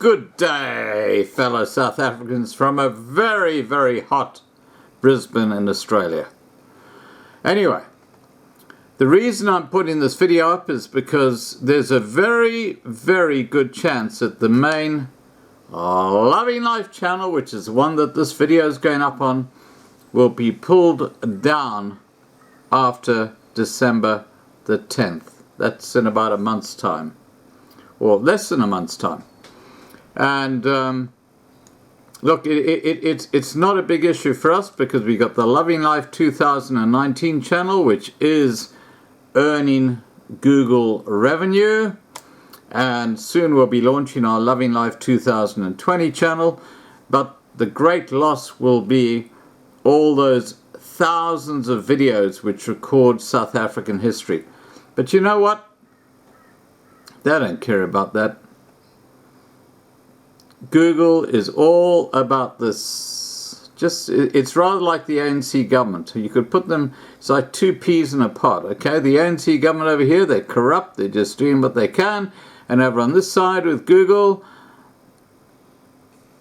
Good day, fellow South Africans from a very, very hot Brisbane in Australia. Anyway, the reason I'm putting this video up is because there's a very, very good chance that the main Loving Life channel, which is the one that this video is going up on, will be pulled down after December the 10th. That's in about a month's time, or less than a month's time. And look, it's not a big issue for us because we got the Loving Life 2019 channel, which is earning Google revenue, and soon we'll be launching our Loving Life 2020 channel. But the great loss will be all those thousands of videos which record South African history. But you know what? They don't care about that. Google is all about this. It's rather like the ANC government. You could put them, it's like two peas in a pod, okay? The ANC government over here, they're corrupt, they're just doing what they can. And over on this side with Google,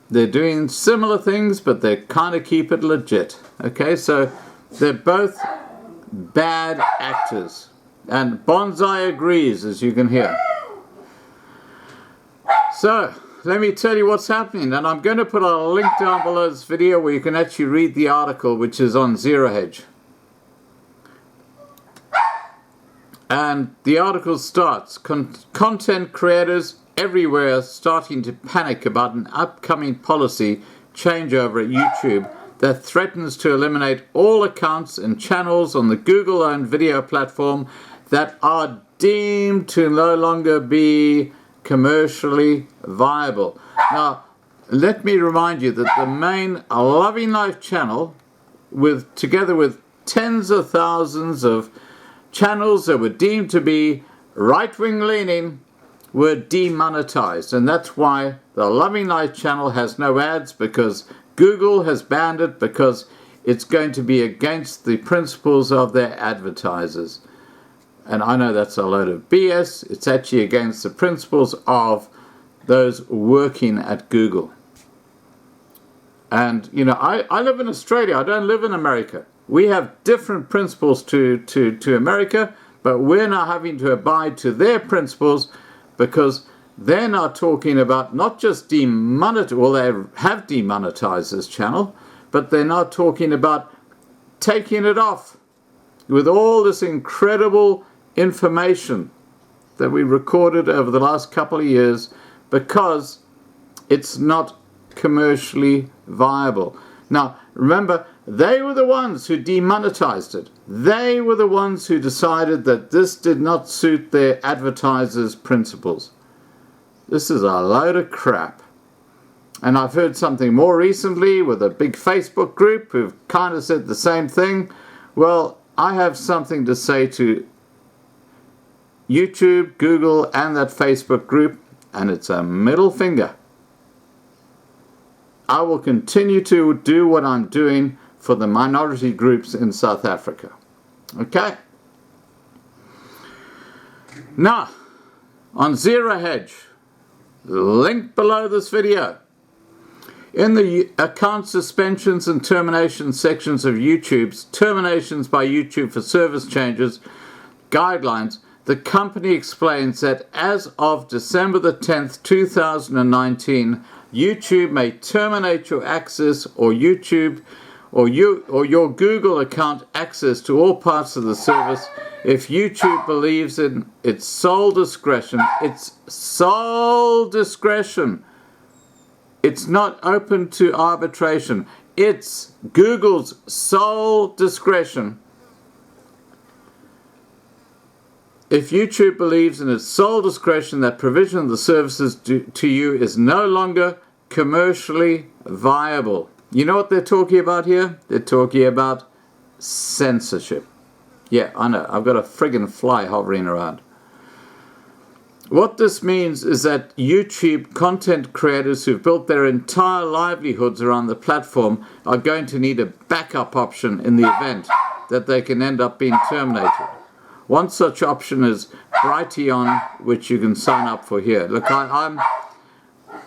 they're doing similar things, but they kind of keep it legit, okay? So they're both bad actors. And Bonsai agrees, as you can hear. So, let me tell you what's happening, and I'm going to put a link down below this video where you can actually read the article, which is on Zero Hedge. And the article starts, content creators everywhere are starting to panic about an upcoming policy changeover at YouTube that threatens to eliminate all accounts and channels on the Google-owned video platform that are deemed to no longer be commercially viable. Now, let me remind you that the main Loving Life channel, together with tens of thousands of channels that were deemed to be right-wing leaning, were demonetized. And that's why the Loving Life channel has no ads, because Google has banned it, because it's going to be against the principles of their advertisers. And I know that's a load of BS. It's actually against the principles of those working at Google. And, you know, I live in Australia. I don't live in America. We have different principles to America, but we're now having to abide to their principles because they're now talking about not just well, they have demonetized this channel, but they're now talking about taking it off with all this incredible information that we recorded over the last couple of years because it's not commercially viable. Now, remember, they were the ones who demonetized it. They were the ones who decided that this did not suit their advertisers' principles. This is a load of crap. And I've heard something more recently with a big Facebook group who've kind of said the same thing. Well, I have something to say to YouTube, Google, and that Facebook group, and it's a middle finger. I will continue to do what I'm doing for the minority groups in South Africa. Okay? Now, on Zero Hedge, link below this video. In the account suspensions and terminations sections of YouTube's terminations by YouTube for service changes guidelines, the company explains that as of December the 10th, 2019, YouTube may terminate your access or your Google account access to all parts of the service if YouTube believes in its sole discretion. It's sole discretion. It's not open to arbitration. It's Google's sole discretion. If YouTube believes in its sole discretion that provision of the services to you is no longer commercially viable. You know what they're talking about here? They're talking about censorship. Yeah, I know. I've got a friggin' fly hovering around. What this means is that YouTube content creators who've built their entire livelihoods around the platform are going to need a backup option in the event that they can end up being terminated. One such option is Brighteon, which you can sign up for here. Look,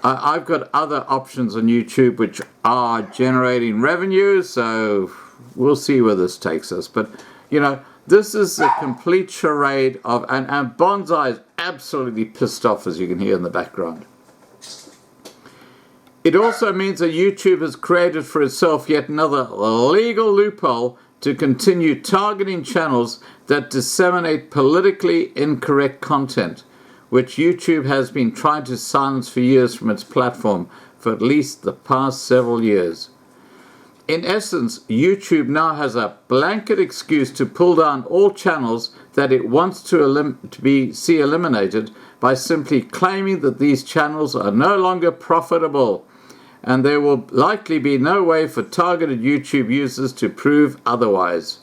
I've got other options on YouTube which are generating revenue, so we'll see where this takes us. But, you know, this is a complete charade of, and Bonsai is absolutely pissed off, as you can hear in the background. It also means that YouTube has created for itself yet another legal loophole to continue targeting channels that disseminate politically incorrect content, which YouTube has been trying to silence for years from its platform for at least the past several years. In essence, YouTube now has a blanket excuse to pull down all channels that it wants to see eliminated by simply claiming that these channels are no longer profitable, and there will likely be no way for targeted YouTube users to prove otherwise.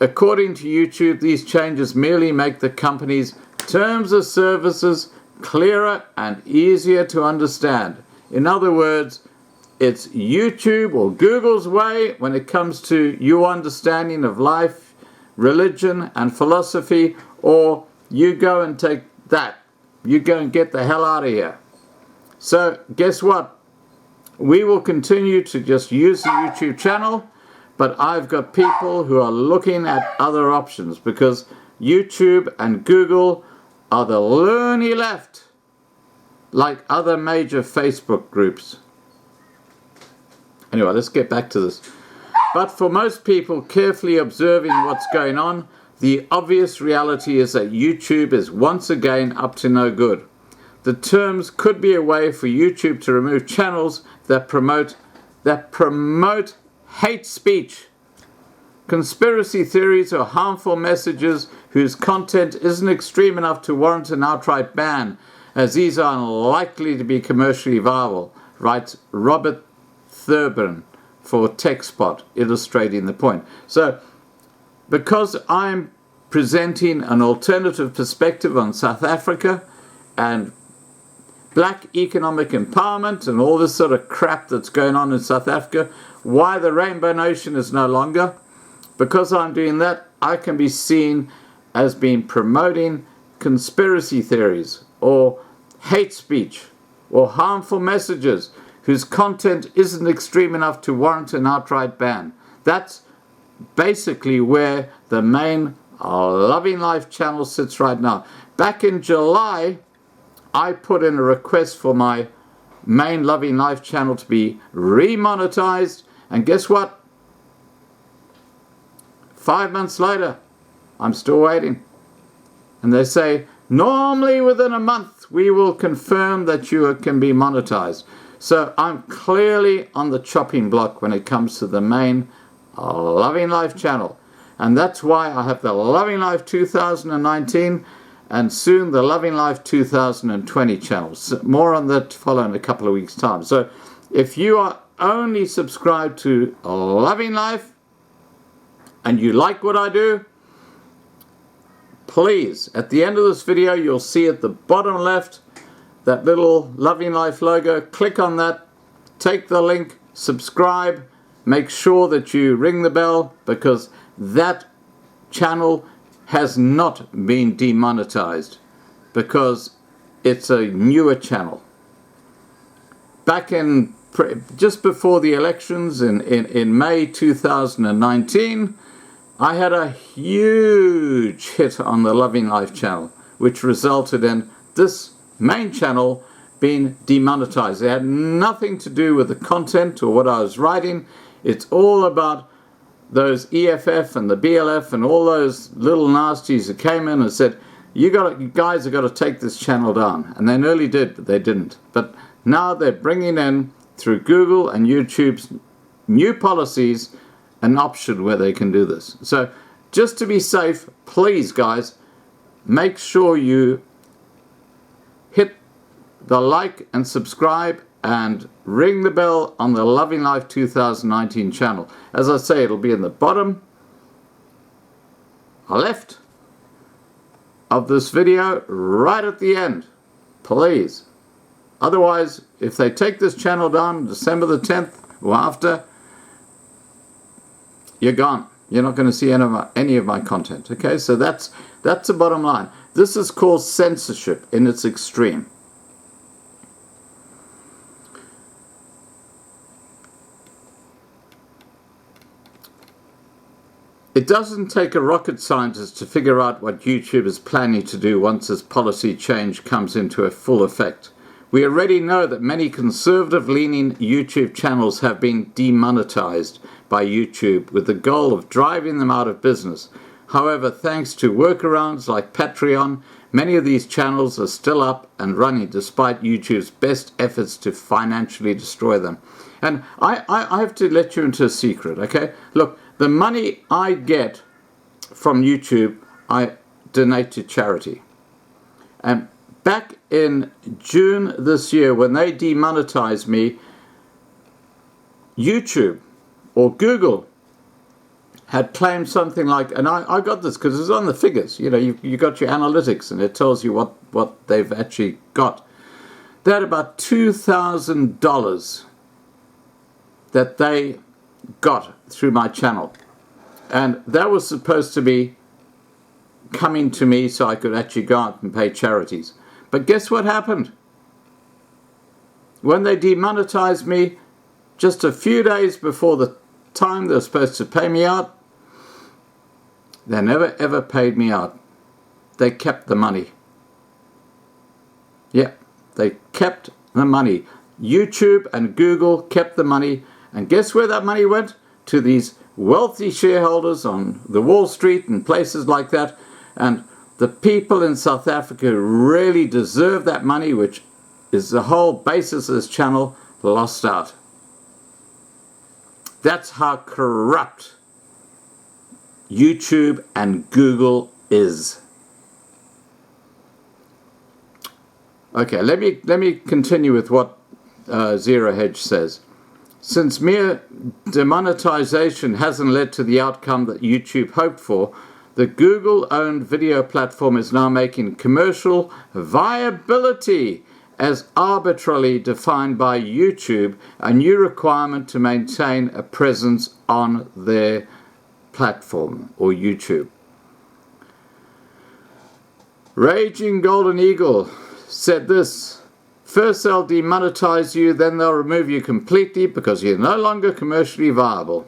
According to YouTube, these changes merely make the company's terms of services clearer and easier to understand. In other words, it's YouTube or Google's way when it comes to your understanding of life, religion, and philosophy, or you go and take that. You go and get the hell out of here. So guess what? We will continue to just use the YouTube channel, but I've got people who are looking at other options because YouTube and Google are the loony left, like other major Facebook groups. Anyway, let's get back to this. But for most people carefully observing what's going on, the obvious reality is that YouTube is once again up to no good. The terms could be a way for YouTube to remove channels that promote hate speech, conspiracy theories, or harmful messages whose content isn't extreme enough to warrant an outright ban, as these are unlikely to be commercially viable, writes Robert Thurban for TechSpot, illustrating the point. So, because I'm presenting an alternative perspective on South Africa and black economic empowerment and all this sort of crap that's going on in South Africa, why the Rainbow Nation is no longer, because I'm doing that, I can be seen as being promoting conspiracy theories or hate speech or harmful messages whose content isn't extreme enough to warrant an outright ban. That's basically where the main Loving Life channel sits right now. Back in July, I put in a request for my main Loving Life channel to be remonetized, and guess what? 5 months later, I'm still waiting. And they say, normally within a month, we will confirm that you can be monetized. So I'm clearly on the chopping block when it comes to the main Loving Life channel. And that's why I have the Loving Life 2019 and soon the Loving Life 2020 channels. More on that to follow in a couple of weeks' time. So if you are only subscribed to Loving Life and you like what I do, please, at the end of this video, you'll see at the bottom left that little Loving Life logo. Click on that, take the link, subscribe, make sure that you ring the bell, because that channel has not been demonetized because it's a newer channel. Back in just before the elections in May 2019, I had a huge hit on the Loving Life channel, which resulted in this main channel being demonetized. It had nothing to do with the content or what I was writing. It's all about those EFF and the BLF and all those little nasties that came in and said, you guys have got to take this channel down. And they nearly did, but they didn't. But now they're bringing in, through Google and YouTube's new policies, an option where they can do this. So just to be safe, please guys, make sure you hit the like and subscribe and ring the bell on the Loving Life 2019 channel. As I say, it'll be in the bottom left of this video, right at the end, please. Otherwise, if they take this channel down December the 10th or after, you're gone. You're not going to see any of my content. Okay, so that's the bottom line. This is called censorship in its extreme. It doesn't take a rocket scientist to figure out what YouTube is planning to do once this policy change comes into a full effect. We already know that many conservative-leaning YouTube channels have been demonetized by YouTube with the goal of driving them out of business. However, thanks to workarounds like Patreon, many of these channels are still up and running despite YouTube's best efforts to financially destroy them. And I have to let you into a secret, okay? Look, the money I get from YouTube, I donate to charity. And back in June this year, when they demonetized me, YouTube or Google had claimed something like, and I got this because it's on the figures, you know, you got your analytics and it tells you what they've actually got. They had about $2,000 that they got through my channel, and that was supposed to be coming to me so I could actually go out and pay charities. But guess what happened? When they demonetized me, just a few days before the time they were supposed to pay me out, they never ever paid me out. They kept the money. Yeah, they kept the money. YouTube and Google kept the money, and guess where that money went? To these wealthy shareholders on the Wall Street and places like that. And the people in South Africa really deserve that money, which is the whole basis of this channel, lost out. That's how corrupt YouTube and Google is. Okay, let me continue with what Zero Hedge says. Since mere demonetization hasn't led to the outcome that YouTube hoped for, the Google-owned video platform is now making commercial viability as arbitrarily defined by YouTube a new requirement to maintain a presence on their platform, or YouTube. Raging Golden Eagle said this: first they'll demonetize you, then they'll remove you completely because you're no longer commercially viable.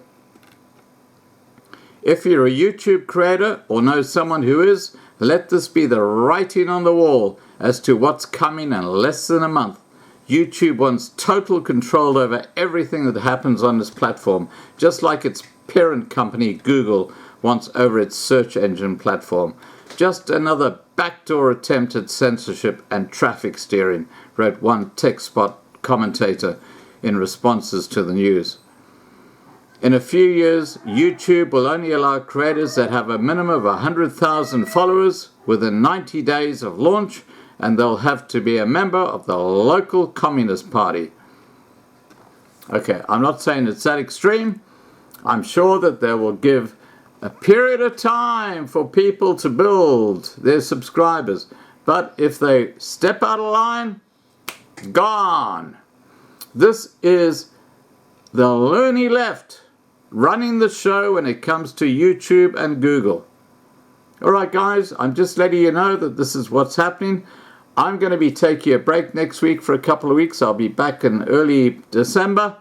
If you're a YouTube creator or know someone who is, let this be the writing on the wall as to what's coming in less than a month. YouTube wants total control over everything that happens on this platform, just like its parent company Google wants over its search engine platform. Just another backdoor attempt at censorship and traffic steering, wrote one TechSpot commentator in responses to the news. In a few years, YouTube will only allow creators that have a minimum of 100,000 followers within 90 days of launch, and they'll have to be a member of the local Communist Party. Okay, I'm not saying it's that extreme. I'm sure that they will give a period of time for people to build their subscribers. But if they step out of line, gone. This is the loony left running the show when it comes to YouTube and Google. Alright guys, I'm just letting you know that this is what's happening. I'm going to be taking a break next week for a couple of weeks. I'll be back in early December.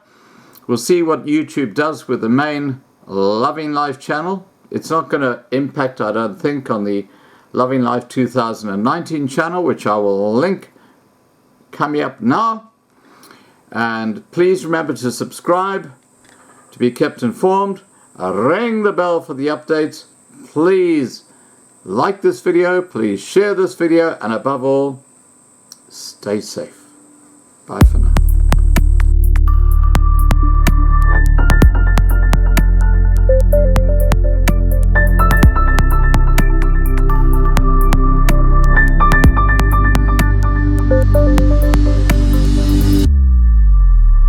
We'll see what YouTube does with the main Loving Life channel. It's not going to impact, I don't think, on the Loving Life 2019 channel, which I will link coming up now. And please remember to subscribe to be kept informed. Ring the bell for the updates. Please like this video. Please share this video. And above all, stay safe. Bye for now.